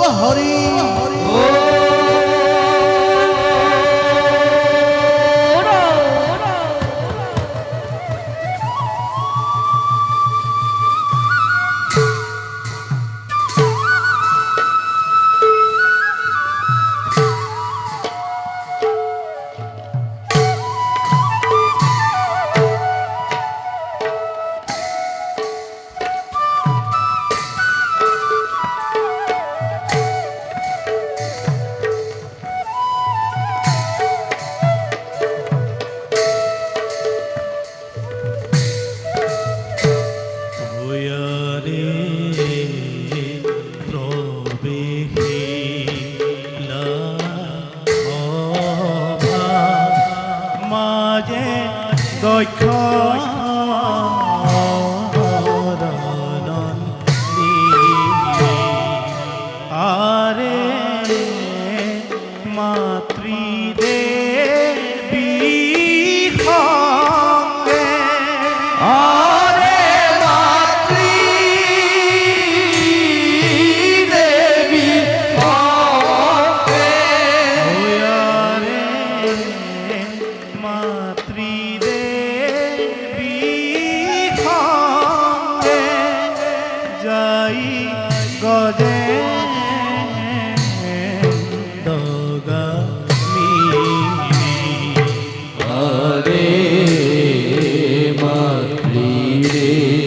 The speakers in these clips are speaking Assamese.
হরি দক্ষ আরে মাতৃদেবী সঙ্গে আরে মাতৃদেবী সঙ্গে আরে মাতৃদেবী যাই গজে দগামি হরে মাতৃদেবী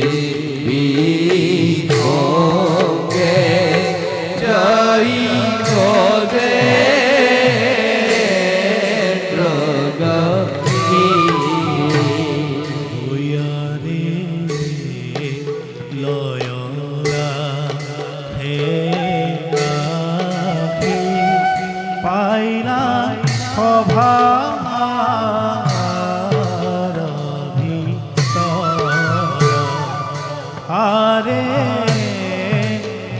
সঙ্গে যাই গজে দগামি পাইলা সভার আরে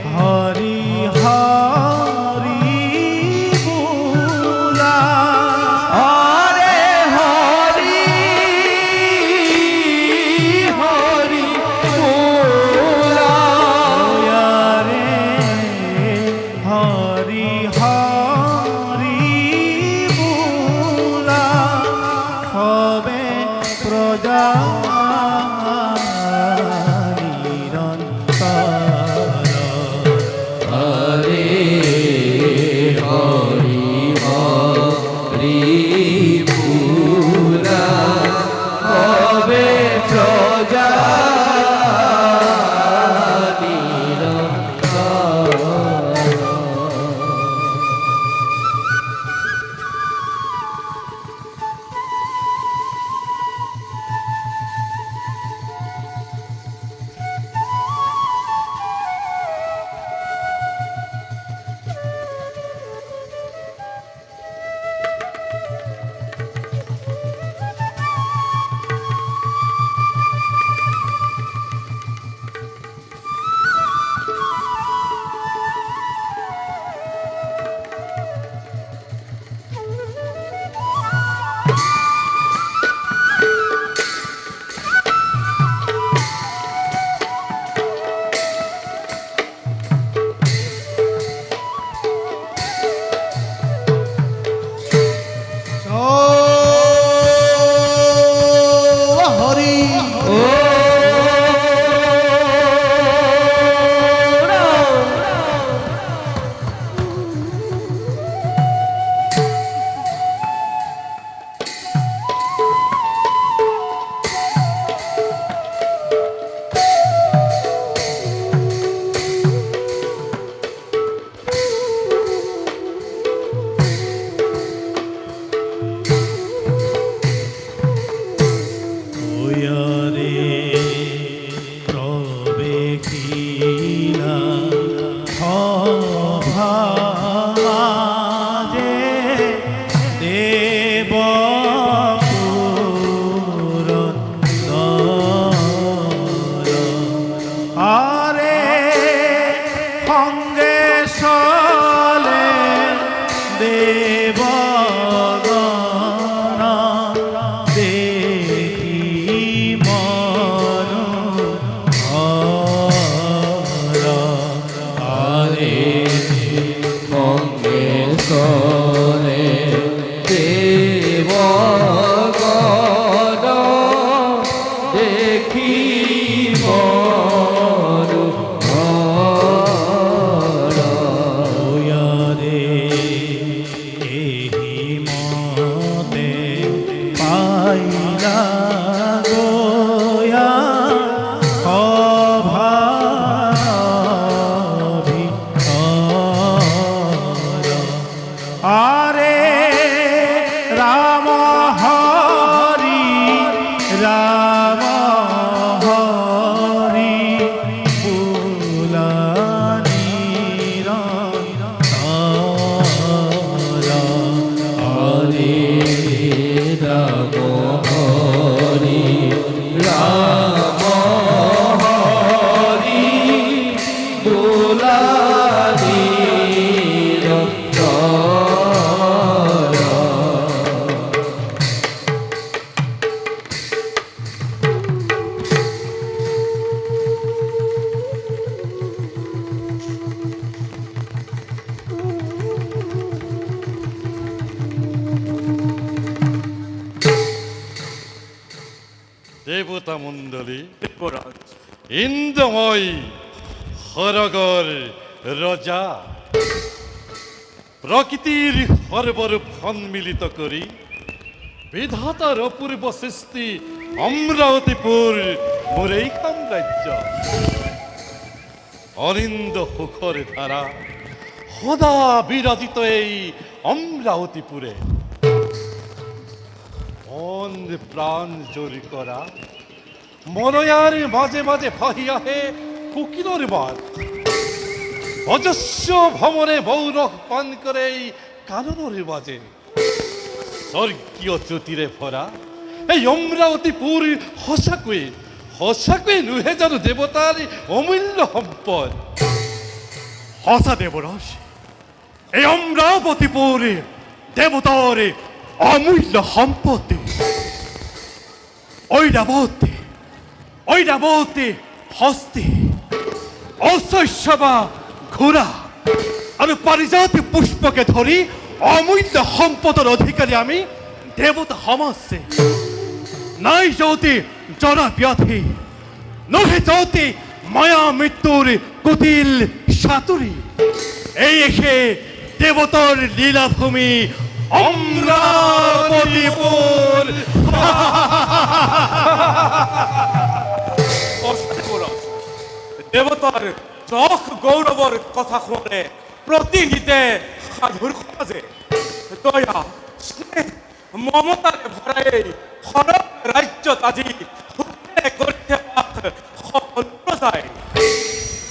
হরি হরি বুলা আরে হরি হরি বুলা আরে হরি হরি বুলা হবে প্রজা হরে হরি হরি পুরা হবে প্রজা রে করে দেবগণ দেখিব রে এহি মতে পাইলা গোয়া অভাবি আরে রাম হরি রাম হরি বুলানি হরে রাম হরি রাম হরি দুলারি দেবতা মণ্ডলী ইন্দ্রময় হরগর রজা প্রকৃতির হরবর সম্মিলিত করি বিধাতার অপূর্ব সৃষ্টি অমরাবতীপুর মোরেই সাম্রাজ্য অরিন্দ সুখর ধারা সদা বিরাজিত এই অমরাবতীপুরে মন প্রাণ জোরি করা মনয়ার মাঝে মাঝে ভাহিয়া হে কুকিলোর বাদ অজস্র ভ্রমণে বৌরখ পান করে এই কাননের বাজে স্বর্গীয় জ্যোতিরে ভরা এই অমরাবতীপুর হসাকুয়ে নুহে যেন দেবতার অমূল্য সম্পদ হসা দেবরস এই অমরাবতীপুর দেবতার অমূল্য সম্পত্তি ঐরাবতী হস্তি অশৈশবা ঘোড়া আর পারিজাত পুষ্পকে ধরি অমূল্য সম্পদের অধিকারী আমি দেবতা সমাজে নাই জ্যোতি জরা ব্যাধি নহে জ্যোতি মায়া মৃত্যুর কুটিল সাতুরি এই এসে দেবতার লীলাভূমি অমরাবতীপুর দেবতার যশ গৌৰৱৰ কথা শুনে প্ৰতিনিতে সাধুৰ সমাজে দয়া স্নেহ মমতাৰে ভৰাই সৰব ৰাজ্যত আজি সুখে কৰিছে বাস সকলো প্ৰজাই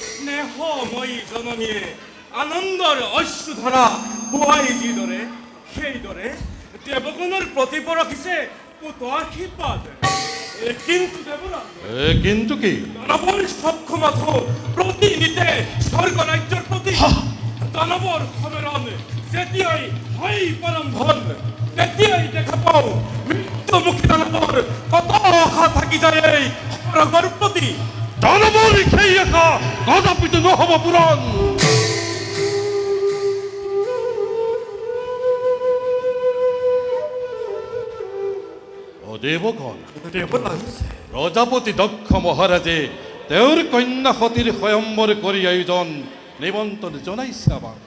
স্নেহময়ী জননীয়ে আনন্দৰ অশ্ৰুধাৰা বোৱাই যিদৰে সেইদৰে দেৱগণৰ প্ৰতি বৰষিছে পুত আশীৰ্বাদ কিন্তু দেৱৰাজ কিন্তু কি দানৱৰ সক্ষমত প্ৰতিনিতে স্বৰ্গ ৰাজ্যৰ প্ৰতি দানৱৰ সমেৰণ যেতিয়াই হয় পৰম ধন তেতিয়াই দেখা পাওঁ মৃত্যুমুখী দানৱৰ কত আশা থাকি যায় এই স্বৰ্গৰ প্ৰতি দানৱৰ সেই আশা কদাপিতো নহব পূৰণ দেৱগণ প্ৰজাপতি দক্ষ মহাৰাজে তেওঁৰ কন্যা সতীৰ স্বয়ম্বৰ কৰি আয়োজন নিমন্ত্ৰণ জনাইছে আমাক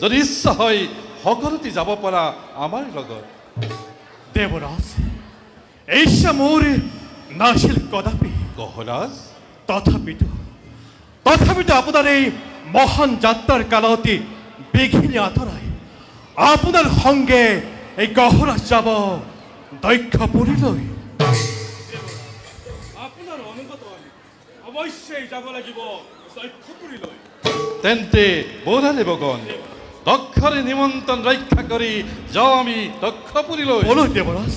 যদি ইচ্ছা হয় সকলোতে যাব পৰা আমাৰ লগত দেবৰাজ এই মোৰ নাছিল কদাপি গহৰাজ তথাপিতো আপোনাৰ এই মহান যাত্ৰাৰ কালতি বিঘিনি আঁতৰাই আপোনাৰ সংগে এই গহৰাজ যাব দক্ষপুৰীলৈ আপোনাৰ অনুগত অৱশ্যেই যাব লাগিব দক্ষপুৰীলৈ তেন্তে ব'লা দেৱগণ দক্ষৰে নিমন্ত্ৰণ ৰক্ষা কৰি যাওঁ আমি দক্ষপুৰীলৈ বলো দেবৰাজ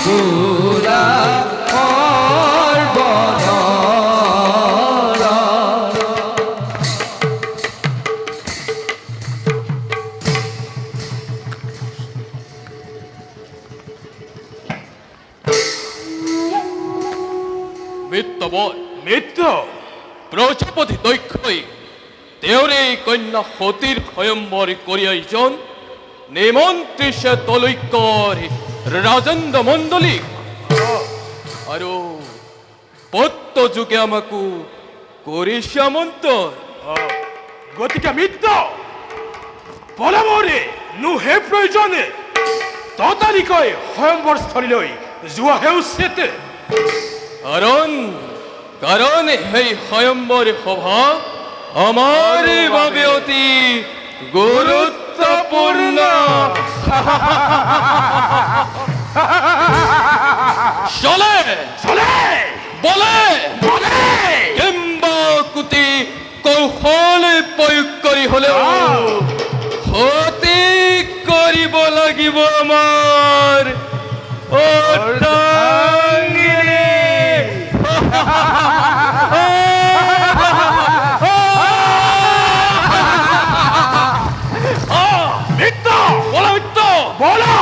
পুৰা পৰ্বতৰা মিত্ৰ বল মিত্ৰ প্ৰজাপতি দৈক্ষই দেওৰে কন্যা সতীৰ স্বয়ম্বৰ কৰিয়াইজন নিমন্ত্ৰিসে তলৈকৰ ৰাজেন্দ্ৰ মণ্ডলীক আৰু পত্ৰ যুগে আমাকো কৰিছে আমন্ত্ৰণ গতিকে মিত্ৰ পলমৰে নুহে প্ৰয়োজনে ততালিকৈ স্বয়ম্বৰ স্থলীলৈ যোৱাহে উচিত কাৰণ সেই স্বয়ম্বৰ সভা আমাৰ বাবে অতি গুৰুত্বপূৰ্ণ চলে বলে কিম্বা কুটি কৌশলে প্ৰয়োগ কৰি হলেও সঠিক কৰিব লাগিব আমাৰ অৰ্ধাংগিনী। মিত্ৰ বলা মিত্ৰ বলা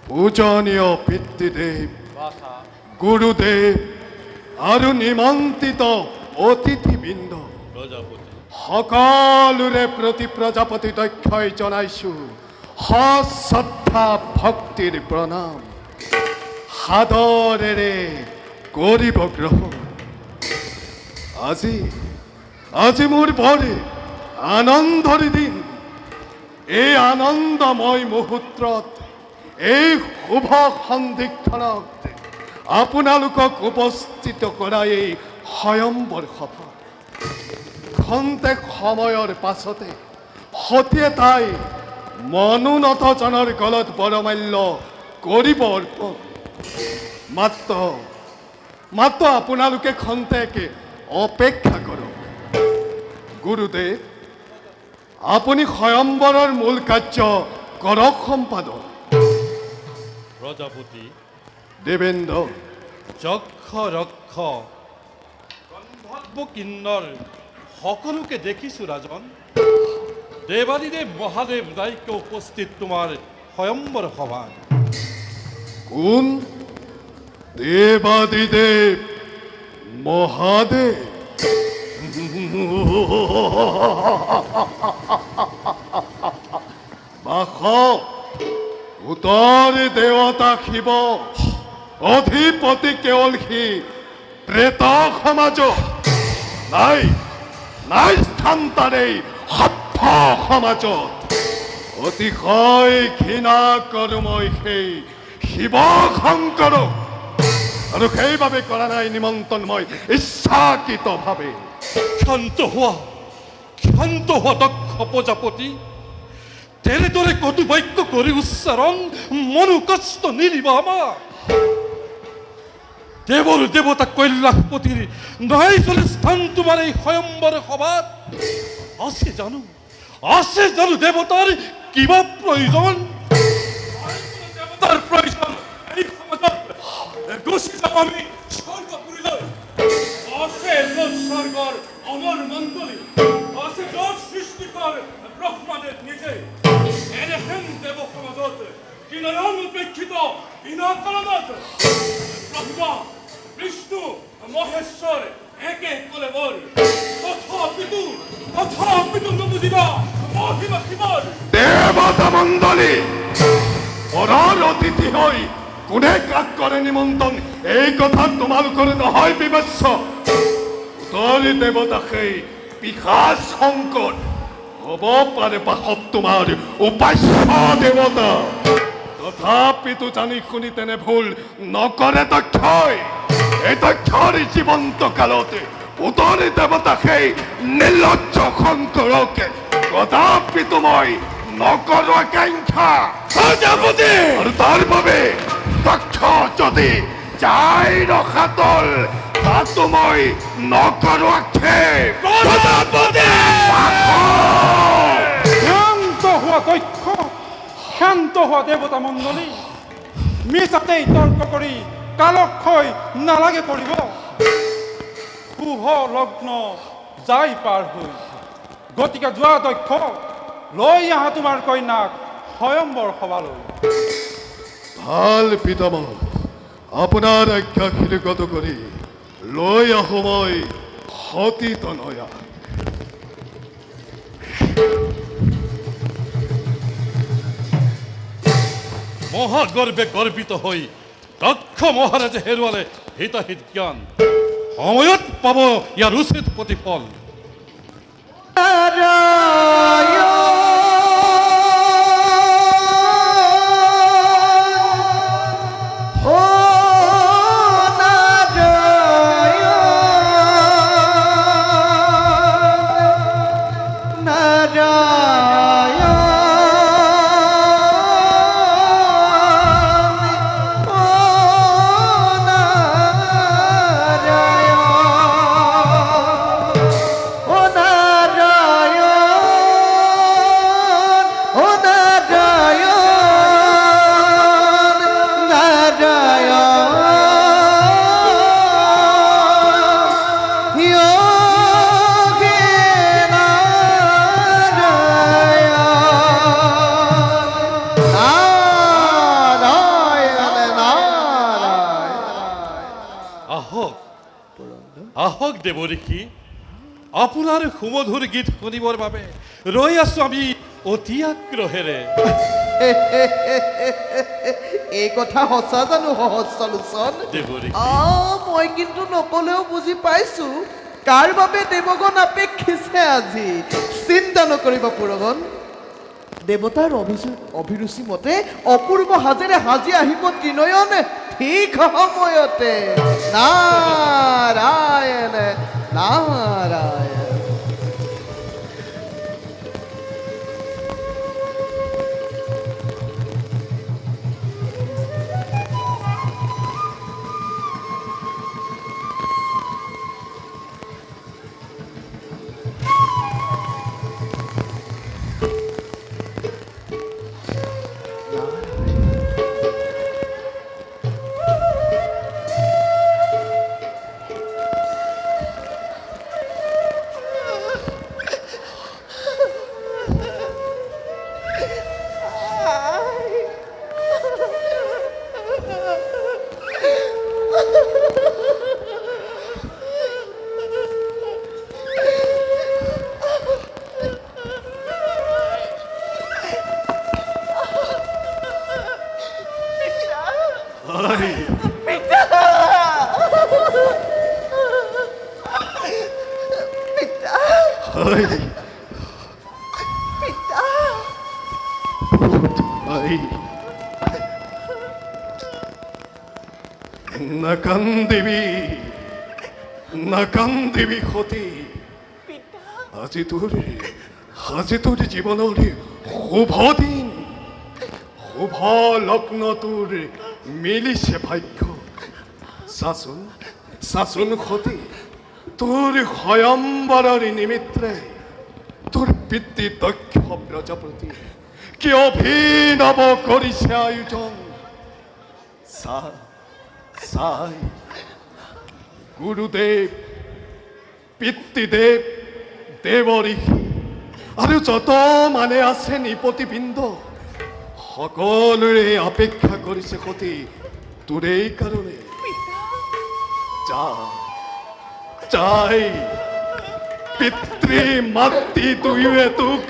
পূজনীয় পিতৃদেৱ গুৰুদেৱ আৰু নিমন্ত্ৰিত অতিথিবৃন্দ সকলোৰে প্ৰতি প্ৰজাপতি দক্ষই জনাইছো সশ্ৰদ্ধা ভক্তিৰ প্ৰণাম সাদৰেৰে কৰিব গ্ৰহণ আজি মোৰ বৰ আনন্দৰ দিন এই আনন্দময় মুহূৰ্তত এই শুভ সন্ধিক্ষণত আপোনালোকক উপস্থিত কৰাই এই স্বয়ম্বৰ সভা খন্তেক সময়ৰ পাছতে সতীয়ে তাই মনোনতজনৰ গলত বৰমাল্য কৰিব অৰ্পণ মাত্ৰ আপোনালোকে খন্তেকে অপেক্ষা কৰক। গুৰুদেৱ, আপুনি স্বয়ম্বৰৰ মূল কাৰ্য কৰক সম্পাদক। প্ৰজাপতি, দেৱেন্দ্ৰ, যক্ষ ৰক্ষ গন্ধৰ্ব কিন্নৰ সকলোকে দেখিছো ৰাজন। দেৱাদিদেৱ মহাদেৱ ৰাইকে উপস্থিত তোমাৰ স্বয়ম্বৰ সভাত। কোন? দেৱাদিদেৱ মহাদেৱ। বাস উত্তৰ দেৱতা শিৱ, অধিপতি কেৱল সি প্ৰেত সমাজ। নাই নাই স্থান তাৰেই সভ্য সমাজত। অতিশয় ঘৃণা কৰোঁ মই সেই শিৱ শংকৰক, আৰু সেইবাবে কৰা নাই নিমন্ত্ৰণ মই ইচ্ছাকৃতভাৱে। ক্ষান্ত হোৱা দক্ষ প্ৰজাপতি। তেনেদৰে কটু বাক্য কৰি উচ্চাৰণ মনো কষ্ট নিদিবা আমাৰ। দেৱৰ দেৱতা কৈলাসপতিৰ নাই চলে স্থান তোমাৰ এই স্বয়ম্বৰ সভাত। আছে জানো দেৱতাৰ কিবা প্ৰয়োজন? দেৱতাৰ প্ৰয়োজন এই সমাজত। গুচি যাম আমি স্বৰ্গপুৰীলৈ। আছে য'ত স্বৰ্গৰ অমৰ মণ্ডলী, আছে য'ত সৃষ্টিকৰ ব্ৰহ্মাদেৱ নিজে। এনেহেন দেৱ সমাজত বিনয়ন উপেক্ষিত বিনা কাৰণত ব্ৰহ্মা, বিষ্ণু, মহেশ্বৰ একে কলে বৰ। তথাপিতো নুবুজিবা মহিমা শিৱৰ। দেৱতা মণ্ডলী, পৰৰ অতিথি হৈ কোনে কাক কৰে নিমন্ত্ৰণ, এই কথা তোমালোকৰ নহয় বিবেচ্য। উত্তৰী দেৱতা সেই পিশাচ শংকৰ হ'ব পাৰে বাসত তোমাৰ উপাস্য দেৱতা। তথাপিতো জানি শুনি তেনে ভুল নকৰে তক্ষয়। এই তক্ষৰ জীৱন্ত কালতে উত্তৰী দেৱতা সেই নিৰ্লজ্জ শংকৰকে কদাপিতো মই নকৰো আকাংক্ষা। আৰু তাৰ বাবে দক্ষ যদি যাই ৰখাতল, তাতো মই নকৰো আক্ষেপ। শান্ত হোৱা দক্ষ, শান্ত হোৱা দেৱতা মণ্ডলী। মিছাতেই তৰ্ক কৰি কালক্ষয় নালাগে কৰিব। শুভ লগ্ন যাই পাৰ হৈ, গতিকে যোৱা দক্ষ লৈ আহা তোমাৰ কন্যাক স্বয়ম্বৰ সভালৈ। ভাল পিতামহ, আপোনাৰ আজ্ঞা শিৰগত কৰি লৈ আহো মই সতী তনয়া। মহাগৰ্বে গৰ্বিত হৈ দক্ষ মহাৰাজে হেৰুৱালে হিতাহিত জ্ঞান। সময়ত পাব ইয়াৰ উচিত প্ৰতিফল। আহক দেৱঋষি, আপোনাৰ সুমধুৰ গীত শুনিবৰ বাবে ৰৈ আছো আমি অতি আগ্ৰহেৰে। এই কথা সঁচা জানো সহস্ৰলোচন? দেৱঋষি, মই কিন্তু নকলেও বুজি পাইছো কাৰ বাবে দেৱগণ আপেক্ষিছে আজি। চিন্তা নকৰিব পুৰগণ, দেৱতাৰ অভিৰুচি মতে অপূৰ্ব সাজেৰে সাজি আহিব ত্ৰিনয়ন ঠিক সময়তে। নাৰায়ণ নাৰায়ণ। আই আই নাকান্দিবি সতী আজি তোৰ জীৱনৰ শুভ দিন শুভ লগ্ন তোৰ মিলিছে ভাগ্য চাচোন সতী তোৰ স্বয়ম্বৰৰ নিমিত্তে তোৰ পিতৃ দক্ষ প্ৰজাপতি কি অভিনৱ কৰিছে আয়োজন চাই গুৰুদেৱ পিতৃদেৱ দেৱ ঋষি আৰু যত মানে আছে নিপতিবৃন্দ সকলোৰে অপেক্ষা কৰিছে সতী তোৰ এই কাৰণে চাই পিতৃ মাতৃ দুয়োৱে তোক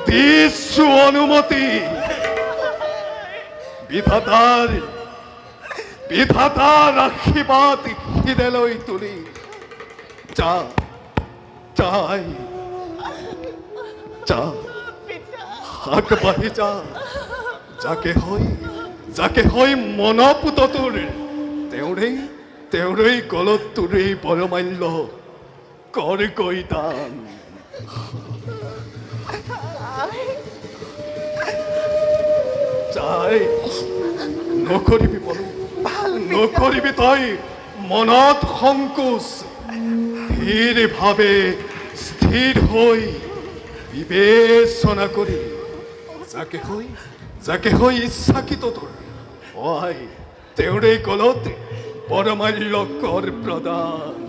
দিছো অনুমতি বিধাতাৰ আশীৰ্বাদ হৃদয়লৈ তুলি আগবাঢ়ি যাকে হয় মনপুত তোৰ তেওঁৰেই গলত তোৰেই বৰমাল্য কৰকৈ দান নকৰিবি তই মনত সংকোচ ধীৰভাৱে স্থিৰ হৈ বিবেচনা কৰি যাকে হৈ ইচ্ছাকৃত তোৰ তেওঁৰেই গলত পৰমাল্য কৰ প্ৰদান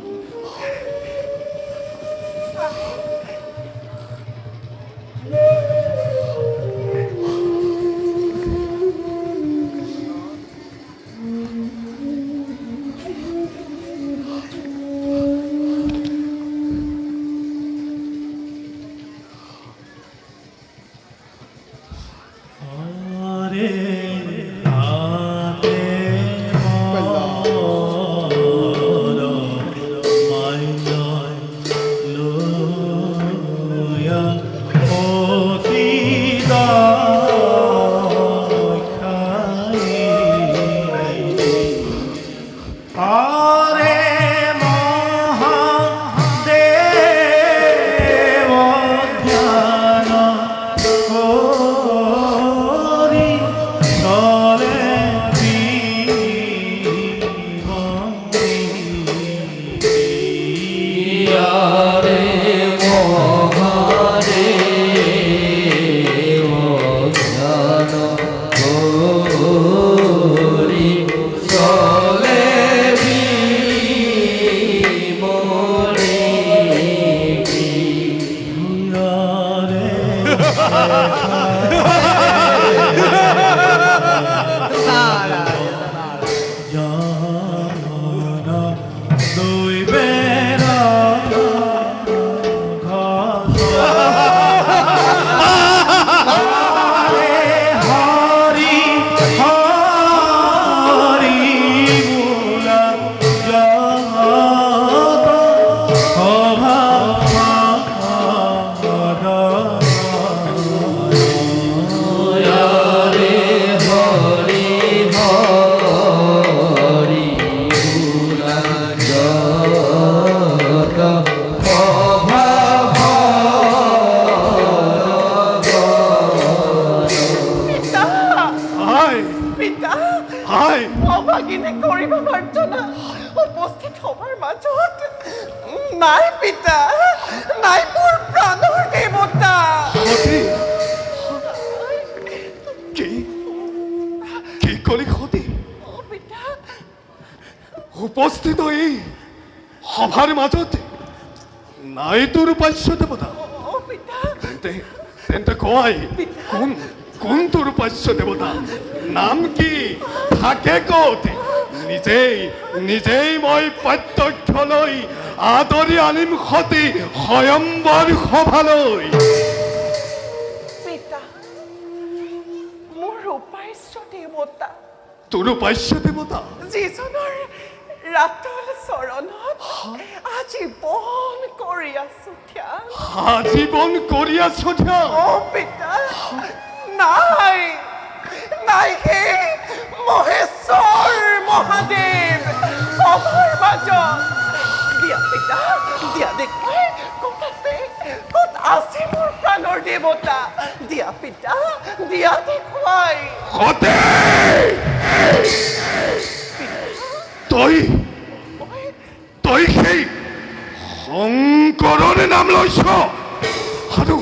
অভাগিনী কৰিব মাৰ্জনা উপস্থিত সভাৰ মাজত নাই পিতা নাই মোৰ প্ৰাণৰ দেৱতা কি কলি সতী উপস্থিত এই সভাৰ মাজত নাই তোৰ উপাস্য দেৱতা তেন্তে কয় কোন তোৰ উপাস্য দেৱতা নাম কি থাকে ক'ত নিজেই মই প্ৰত্যক্ষ লৈ আদৰি আনিম সতী স্বয়ম্বৰ সভালৈ পিতা মোৰ উপাস্য দেৱতা তোৰ উপাস্য দেৱতা যিজনৰ ৰাতুল চৰণত আজীৱন কৰি আছো ধ্যান। আজীবন কৰি আছ ধ্যান। পিতা নাই নাই হে মহেশ্বৰ মহাদেৱ সভাৰ মাজত দিয়া পিতা দিয়া দেখুৱাই ক'ত আছে ক'ত আছে মোৰ প্ৰাণৰ দেৱতা দিয়া পিতা দিয়া দেখুৱাই সতে তই তই সেই শংকৰৰ নাম লৈছ আৰু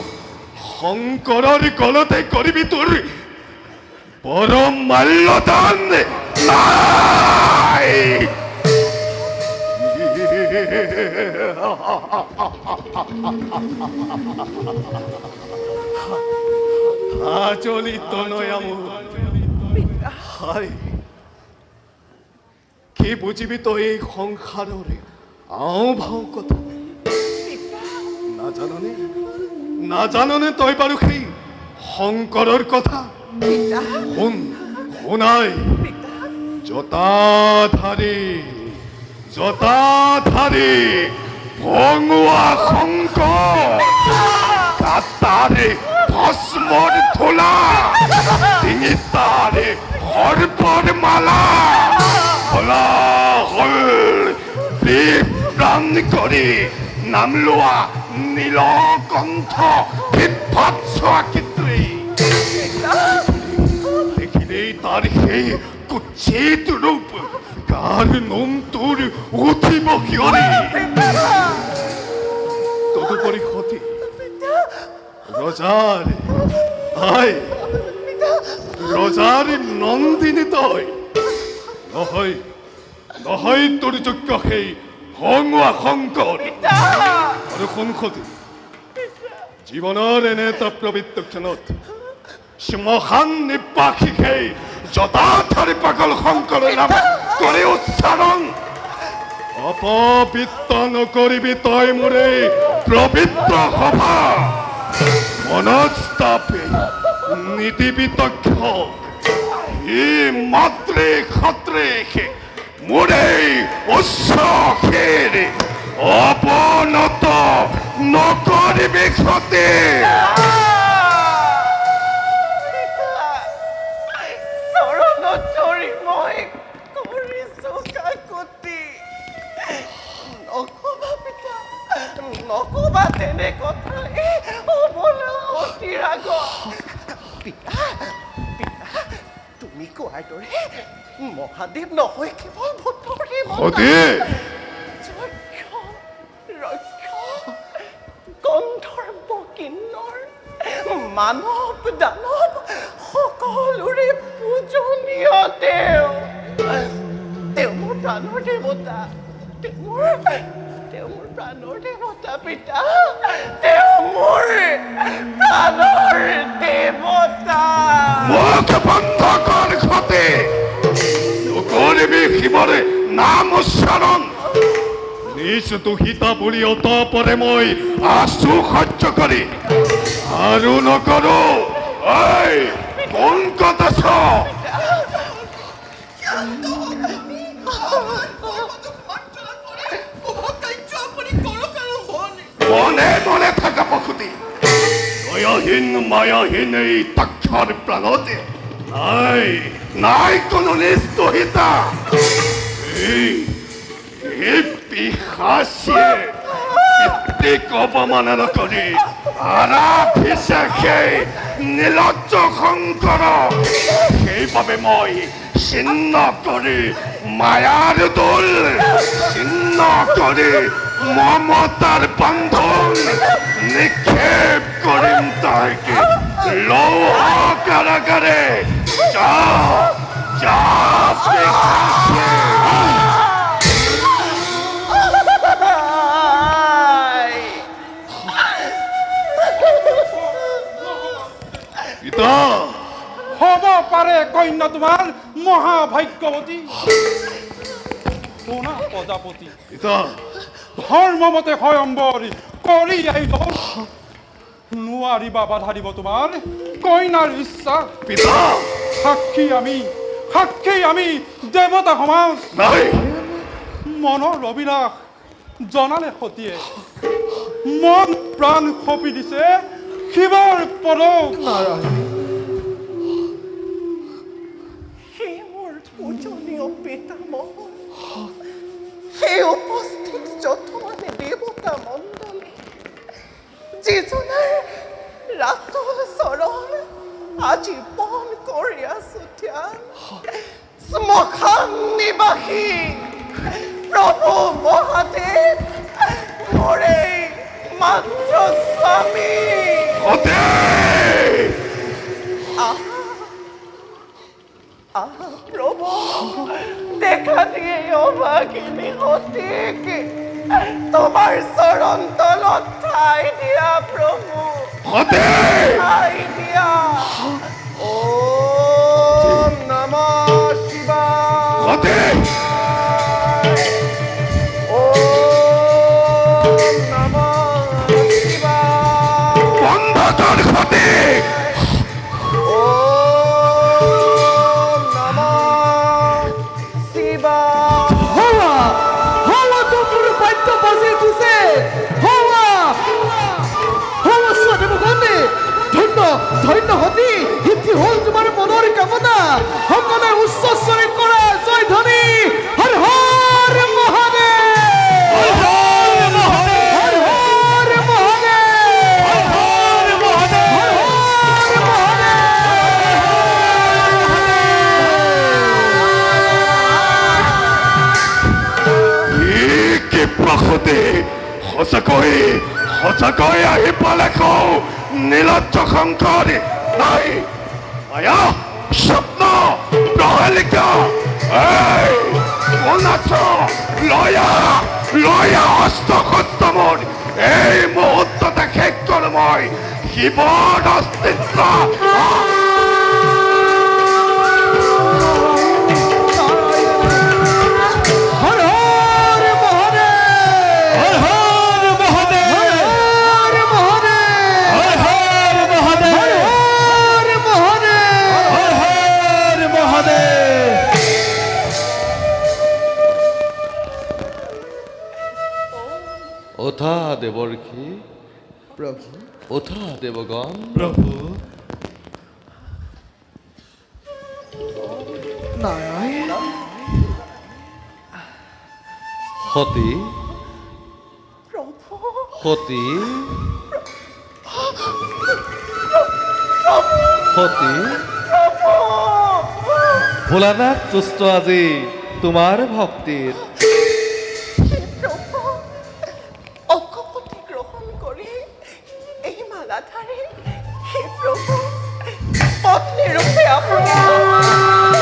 শংকৰৰ গলতে কৰিবি তোৰ পৰম মাল্যদান নাই। আচলিত নয়া মোৰ হায় কি বুজিবি তই এই সংসাৰৰে আও ভাও কথা নাজাননে তই বাৰু সেই শংকৰৰ কথা শুন শুনাই জটাধাৰী ভঙুৱা শংকৰ তাৰে ভস্মৰ ধূলা ডিঙি তাৰে সৰ্পৰ মালা হলা হল প্ৰাণ কৰি নাম লোৱা নীলকণ্ঠ বিভৎস আকৃতি দেখিলেই তাৰ সেই কুৎসিত ৰূপ গাৰ নোম তোৰ উঠিব কিয়ৰি তদুপৰি সতী ৰজাৰ নন্দিনী তই নহয় নহয় তোৰ যোগ্য সেই ভঙুৱা শংকৰ আৰু কোন সতী জীৱনৰ এনে এটা পবিত্ৰ ক্ষণত শ্মশান নিবাসী সেই জটাধাৰী পাগল শংকৰৰ নাম কৰি উচ্চাৰণ অপবিত্ৰ নকৰিবি তই মোৰ এই পবিত্ৰ সভা মনস্তাপে নিদিবি তক্ষক ই মাতৃ ক্ষত্ৰে মোৰ এই উচ্চেৰ অৱনত নকৰিবি ক্ষতি চৰণত ধৰি মই কৰিছো কাকুতি নকবা পিতা নকবা তেনে কথা অবলা সতীৰ আগত পিতা পিতা তুমি কোৱাৰ দৰে মহাদেৱ নহয় কেৱল ভূতৰে গন্ধৰ্ব কিন্নৰ মানৱ দানৱ সকলোৰে পূজনীয় তেওঁ মোৰ প্ৰাণৰ দেৱতা তেওঁ মোৰ প্ৰাণৰ দেৱতা পিতা তেওঁ মোৰ প্ৰাণৰ দেৱতা মুখ বন্ধ কৰ ক্ষতি নকৰিবি শিৱৰে নাম উচ্চাৰণ নিজ দোষিতা বুলি অতপৰে মই আছো সহ্য কৰি আৰু নকৰো ঐ কোন ক'ত আছ মনে মনে থাকা প্ৰসূতি দয়াহীন মায়াহীন এই তক্ষৰ প্ৰাণতে নাই কোনো নিষ্ঠহিতা এই পিশাচিয়ে পিতৃক অপমাননা কৰি আৰাধিছে নীলজ্জ শংকৰক সেইবাবে মই ছিন্ন কৰি মায়াৰ দোল ছিন্ন কৰি মমতাৰ বন্ধন নিক্ষেপ কৰিম তাইকে লৌহ কাৰাগাৰে যা যা পিশাচে হ'ব পাৰে কন্যা তোমাৰ মহাভাগ্যৱতী শুনা প্ৰজাপতি ধৰ্মমতে স্বয়ম্বৰ কৰি আহিব নোৱাৰিবা বাধা দিব তোমাৰ কইনাৰ ইচ্ছা সাক্ষী আমি দেৱতা সমাজ মনৰ অভিলাষ জনালে সতীয়ে মন প্ৰাণ সপি দিছে শিৱৰ পদক সেই মোৰ পূজনীয় পিতামহ সেই উপস্থিত যতমানে দেৱতা মণ্ডলী যিজনাৰ ৰাতুল চৰণ আজি বন কৰি আছো ধ্যান শ্মশান নিবাসী প্ৰভু মহাদেৱ মোৰে মাত্ৰ স্বামী প্রভু দেখা দিয়ে অভাগিনী হতিক তোমার চরণ তলত ঠাই দিয়া প্রভু ঠাই দিয়া ও নমঃ শিবায় ও নমঃ শিবায় বন্ধ কর হতে ধন্য হতি হিতি হল তোমার মনের কামনা সকলে উচ্চ স্বরে কৰা জয় ধ্বনি হৰ হৰ মহাদেৱ হৰ হৰ মহাদেৱ হৰ হৰ মহাদেৱ হৰ হৰ মহাদেৱ হৰ হৰ কি প্ৰসতে সঁচাকৈ আহি পালে কওঁ নীলজ্জ শংকৰ নাই মায়া স্বপ্ন প্ৰহেলিকা কোন আছ লয়া হস্ত মোৰ এই মুহূৰ্ততে শেষ কৰোঁ মই শিৱৰ অস্তিত্ব ওঠা দেৱৰ্ষি প্ৰভু ওঠা দেৱগণ প্ৰভু নাৰায়ণ সতী প্ৰভু সতী সতী ভোলানাথ তুষ্ট আজি তোমাৰ ভক্তিৰ হে প্ৰভু অকপতি গ্ৰহণ কৰে এই মালাধাৰে হে প্ৰভু পত্নী ৰূপে আপনি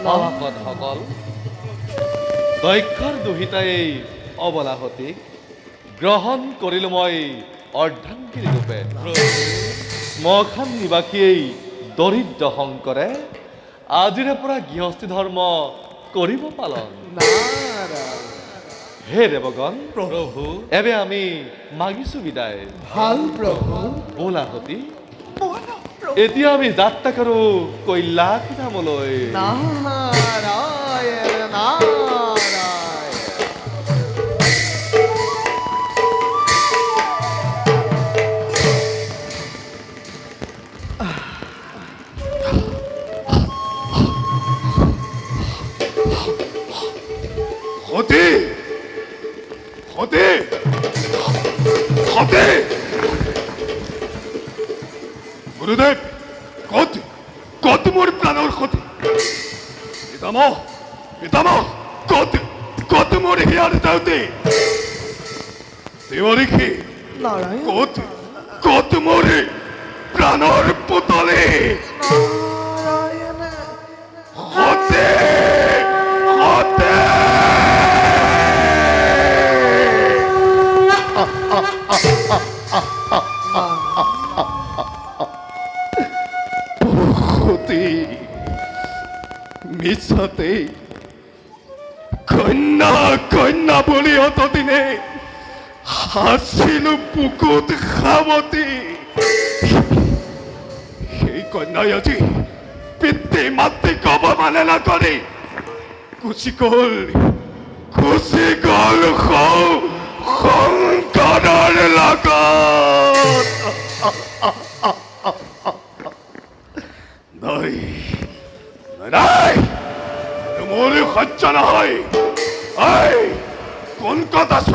ভকতসকল দক্ষৰ দুহিতাই অবলাহতীক গ্ৰহণ কৰিলোঁ মই অৰ্ধাংগিনী ৰূপে শ্মশান নিবাসীয়ে দৰিদ্ৰ শংকৰে আজিৰে পৰা গৃহস্থী ধৰ্ম কৰিব পালন হে দেৱগণ প্ৰভু এবে আমি মাগিছো বিদায় ভাল প্ৰভু বোলাহতী এতিয়া আমি যাত্ৰা কৰোঁ কৈলাশ ধামলৈ নাৰায়ণ নাৰায়ণ 어디? 어디? 어디? গুরুদেব কত মোর প্রাণর ক্ষতি পিতামহ কত মোর হিয়ার যাওতে দেবরিখি নারায়ণ কত মোর প্রাণর পুতলে নারায়ণ হতে হতে হতে মিছাতে কন্যা বলি অতদিনে হাসিল বুকুত খাবতি সেই কন্যাই আজি পিতৃ মাতৃক অবমাননা করে খুশি গল সংকটৰ লগত নাই মোৰ সহ্য নহয় কোন কত আছ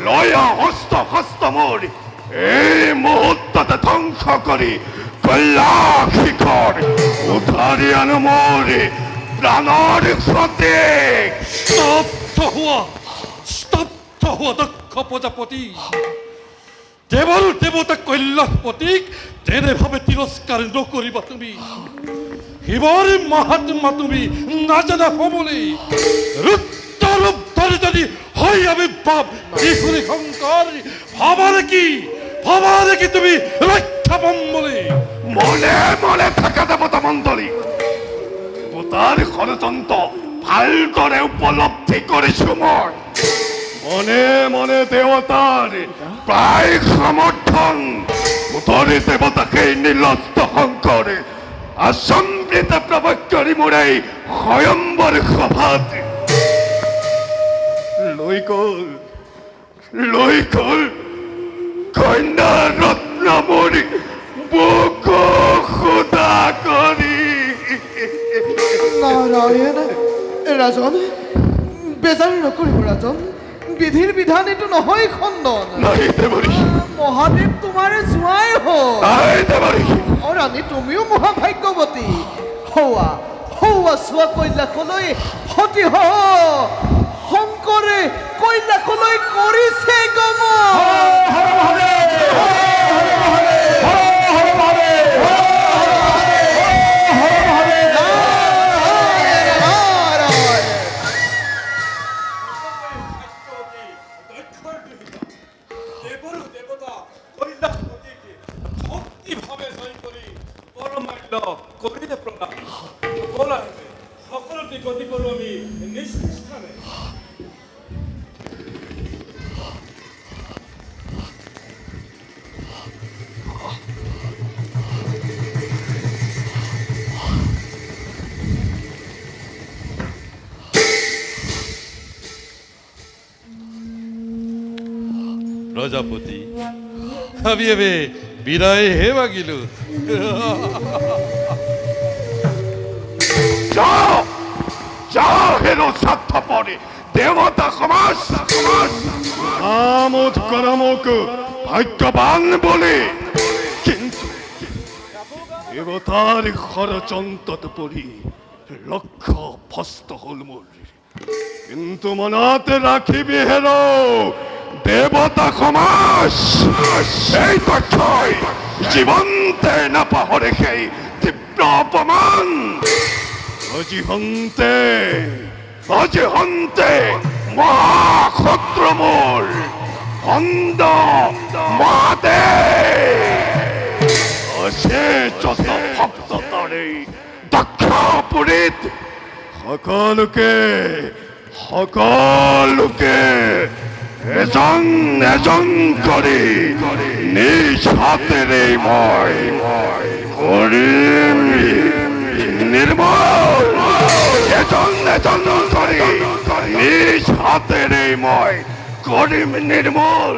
লয়া হস্ত মোৰ এই মুহূৰ্ততে ধ্বংস কৰি কল্যাণ শিখৰ উঠাৰি আনো মোৰ প্ৰাণৰ প্ৰতীক স্তব্ধ হওয়া দক্ষ প্ৰজাপতি দেবৰ দেবতা কল্যাণ প্ৰতীক তেনে ভাবে তিৰস্কাৰ নকৰিবা তুমি শিৱৰ মহাত্মা তুমি নাজানা সমলে ৰুদ্ৰৰূপ ধৰে যদি হয় আবিৰ্ভাব ত্ৰিপুৰী শংকৰ ভাবা কি তুমি ৰক্ষা পাম বলে মনে মনে থাকা দেবতা মণ্ডলী তাৰ ষড়যন্ত্ৰ ভালদৰে উপলব্ধি কৰিছো মই মনে মনে দেৱতাৰ প্ৰায় সমৰ্থন উতৰি দেৱতাকে নিৰ্লজ্জ শংকৰে আচম্বিত প্ৰৱেশ কৰি মোৰ এই স্বয়ম্বৰ সভাত লৈ গল কন্যা ৰত্ন মোৰ বুক খুদা কৰি নাৰায়ণ ৰাজন বেজাৰ নকৰিব ৰাজন বিধিৰ বিধান এইটো নহয় খণ্ডন নাই দেৱৰী মহাদেৱ তোমাৰে জোঁৱাই হ'ল নাই দেৱৰী ৰাণী তুমিও মহাভাগ্যৱতী হৌৱা চোৱা কৈলাসলৈ সতী শংকৰে কৈলাসলৈ কৰিছে গমন সকলতে গতি কৰো আমি নিষ্ঠানে প্ৰজাপতি আমি এবে বিদায় হে মাগিলু যাও হেৰো স্বাৰ্থপৰে দেবতা সমাজ আমোদ কৰমক ভাগ্যবান বলে কিন্তু দেবতাৰ ষড়যন্ত্ৰত পৰি লক্ষ্য ভস্ত হল মোৰ কিন্তু মনত ৰাখিবি হেৰ দেবতা সমাজ এই তথ্যই জীৱন্তে নাপাহৰে সেই তীব্ৰ অপমান আজি হন্তে মহাক্ষত্ৰ মোৰ অন্ধ মহাদেৱ অশেষ ভক্ত তাৰে দক্ষ পুৰীত সকলোকে এজন কৰি নিজ হাতেৰে মই কৰিম নিৰ্মল এজন কৰি নিজ হাতেৰে মই কৰিম নিৰ্মল